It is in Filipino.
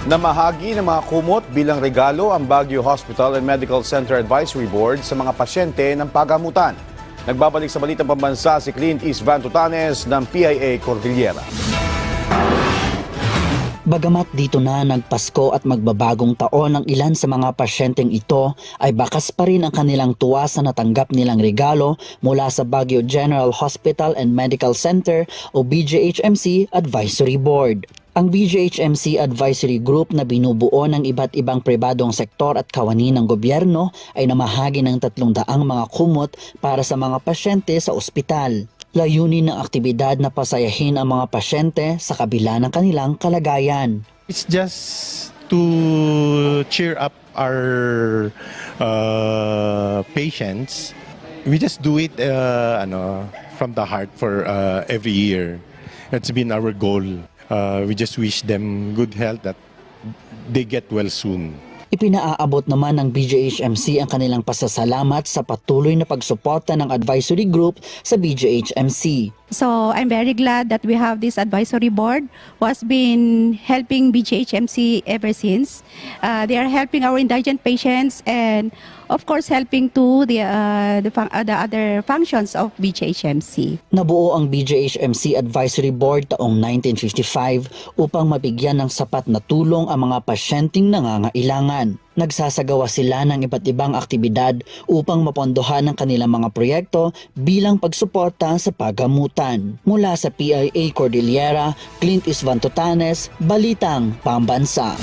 Namahagi ng mga kumot bilang regalo ang Baguio Hospital and Medical Center Advisory Board sa mga pasyente ng pagamutan. Nagbabalik sa Balitang Pambansa si Clint East Van Tutanes ng PIA Cordillera. Bagamat dito na nagpasko at magbabagong taon ang ilan sa mga pasyenteng ito, ay bakas pa rin ang kanilang tuwa sa natanggap nilang regalo mula sa Baguio General Hospital and Medical Center o BGHMC Advisory Board. Ang BGHMC Advisory Group na binubuo ng iba't ibang pribadong sektor at kawani ng gobyerno ay namahagi ng 300 mga kumot para sa mga pasyente sa ospital. Layunin ng aktibidad na pasayahin ang mga pasyente sa kabila ng kanilang kalagayan. It's just to cheer up our patients. We just do it from the heart for every year. It's been our goal. We just wish them good health, that they get well soon. Ipinaaabot naman ng BGHMC ang kanilang pasasalamat sa patuloy na pagsuporta ng advisory group sa BGHMC. So I'm very glad that we have this advisory board who has been helping BGHMC ever since. They are helping our indigent patients and of course helping to the other functions of BGHMC. Nabuo ang BGHMC Advisory Board taong 1955 upang mabigyan ng sapat na tulong ang mga pasyenteng nangangailangan. Nagsasagawa sila ng iba't ibang aktibidad upang mapondohan ang kanilang mga proyekto bilang pagsuporta sa pagamutan. Mula sa PIA Cordillera, Clint East Van Tutanes, Balitang Pambansa.